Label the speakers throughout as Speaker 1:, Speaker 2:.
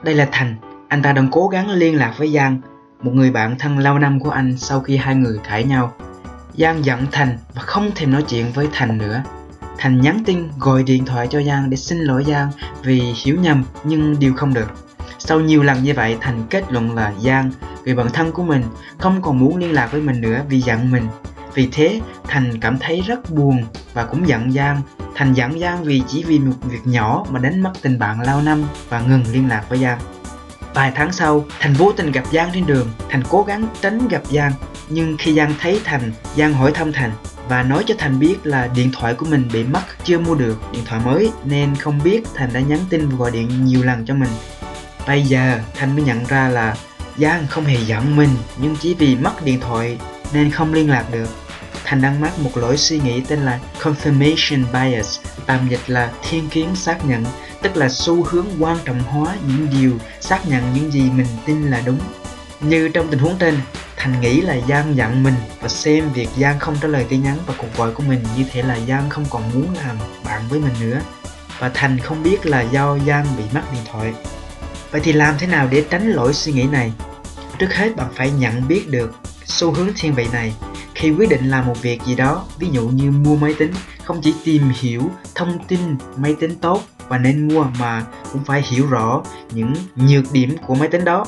Speaker 1: Đây là Thành, anh ta đang cố gắng liên lạc với Giang, một người bạn thân lâu năm của anh sau khi hai người cãi nhau. Giang giận Thành và không thèm nói chuyện với Thành nữa. Thành nhắn tin gọi điện thoại cho Giang để xin lỗi Giang vì hiểu nhầm nhưng điều không được. Sau nhiều lần như vậy, Thành kết luận là Giang, người bạn thân của mình, không còn muốn liên lạc với mình nữa vì giận mình. Vì thế, Thành cảm thấy rất buồn và cũng giận Giang. Thành giận Giang chỉ vì một việc nhỏ mà đánh mất tình bạn lâu năm và ngừng liên lạc với Giang. Vài tháng sau, Thành vô tình gặp Giang trên đường. Thành cố gắng tránh gặp Giang, nhưng khi Giang thấy Thành, Giang hỏi thăm Thành và nói cho Thành biết là điện thoại của mình bị mất, chưa mua được điện thoại mới nên không biết Thành đã nhắn tin và gọi điện nhiều lần cho mình. Bây giờ Thành mới nhận ra là Giang không hề giận mình, nhưng chỉ vì mất điện thoại nên không liên lạc được. Thành đang mắc một lỗi suy nghĩ tên là confirmation bias, tạm dịch là thiên kiến xác nhận, tức là xu hướng quan trọng hóa những điều, xác nhận những gì mình tin là đúng. Như trong tình huống trên, Thành nghĩ là Giang giận mình và xem việc Giang không trả lời tin nhắn và cuộc gọi của mình như thể là Giang không còn muốn làm bạn với mình nữa. Và Thành không biết là do Giang bị mất điện thoại. Vậy thì làm thế nào để tránh lỗi suy nghĩ này? Trước hết bạn phải nhận biết được xu hướng thiên vị này. Khi quyết định làm một việc gì đó, ví dụ như mua máy tính, không chỉ tìm hiểu thông tin máy tính tốt và nên mua mà cũng phải hiểu rõ những nhược điểm của máy tính đó.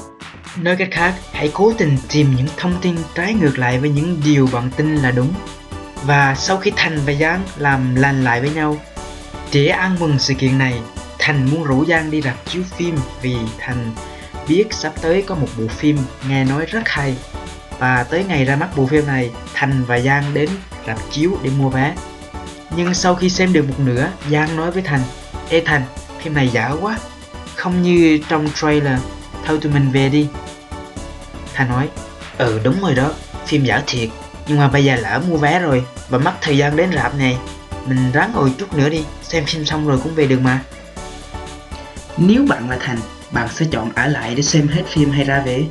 Speaker 1: Nói cách khác, hãy cố tình tìm những thông tin trái ngược lại với những điều bạn tin là đúng. Và sau khi Thành và Giang làm lành lại với nhau, để ăn mừng sự kiện này, Thành muốn rủ Giang đi rạp chiếu phim vì Thành biết sắp tới có một bộ phim nghe nói rất hay. Và tới ngày ra mắt bộ phim này, Thành và Giang đến rạp chiếu để mua vé. Nhưng sau khi xem được một nửa, Giang nói với Thành: "Ê Thành, phim này dở quá, không như trong trailer, thôi tụi mình về đi." Thành nói: "Đúng rồi đó, phim dở thiệt, nhưng mà bây giờ lỡ mua vé rồi và mất thời gian đến rạp này, mình ráng ngồi chút nữa đi, xem phim xong rồi cũng về được mà." Nếu bạn là Thành, bạn sẽ chọn ở lại để xem hết phim hay ra về?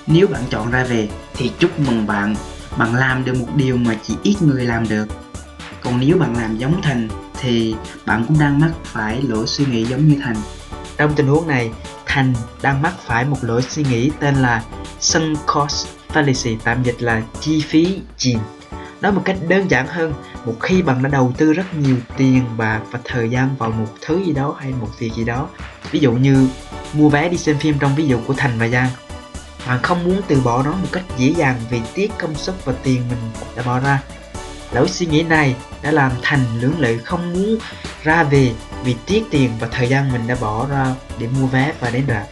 Speaker 1: Nếu bạn chọn ra về thì chúc mừng bạn, bạn làm được một điều mà chỉ ít người làm được. Còn nếu bạn làm giống Thành thì bạn cũng đang mắc phải lỗi suy nghĩ giống như Thành. Trong tình huống này, Thành đang mắc phải một lỗi suy nghĩ tên là sunk cost fallacy, tạm dịch là chi phí chìm. Nói một cách đơn giản hơn, một khi bạn đã đầu tư rất nhiều tiền bạc và thời gian vào một thứ gì đó hay một việc gì đó, ví dụ như mua vé đi xem phim trong ví dụ của Thành và Giang, bạn không muốn từ bỏ nó một cách dễ dàng vì tiếc công sức và tiền mình đã bỏ ra. Lỗi suy nghĩ này đã làm Thành lưỡng lự không muốn ra về vì tiếc tiền và thời gian mình đã bỏ ra để mua vé và đến rạp.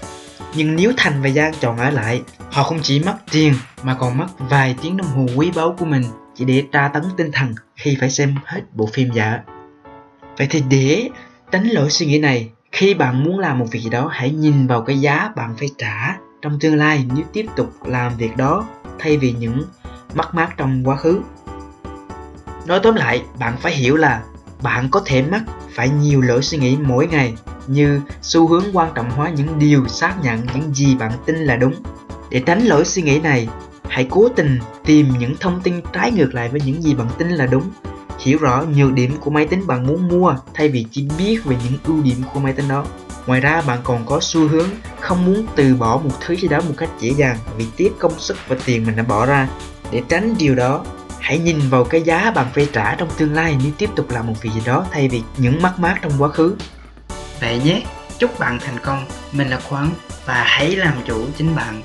Speaker 1: Nhưng nếu Thành và Giang chọn ở lại, họ không chỉ mất tiền mà còn mất vài tiếng đồng hồ quý báu của mình chỉ để tra tấn tinh thần khi phải xem hết bộ phim dở. Vậy thì để tránh lỗi suy nghĩ này, khi bạn muốn làm một việc gì đó, hãy nhìn vào cái giá bạn phải trả trong tương lai nếu tiếp tục làm việc đó thay vì những mất mát trong quá khứ. Nói tóm lại, bạn phải hiểu là bạn có thể mắc phải nhiều lỗi suy nghĩ mỗi ngày, như xu hướng quan trọng hóa những điều, xác nhận những gì bạn tin là đúng. Để tránh lỗi suy nghĩ này, hãy cố tình tìm những thông tin trái ngược lại với những gì bạn tin là đúng. Hiểu rõ nhược điểm của máy tính bạn muốn mua thay vì chỉ biết về những ưu điểm của máy tính đó. Ngoài ra, bạn còn có xu hướng không muốn từ bỏ một thứ gì đó một cách dễ dàng vì tiếc công sức và tiền mình đã bỏ ra. Để tránh điều đó, hãy nhìn vào cái giá bạn phải trả trong tương lai nếu tiếp tục làm một việc gì đó thay vì những mất mát trong quá khứ. Vậy nhé, chúc bạn thành công. Mình là Khoáng và hãy làm chủ chính bạn.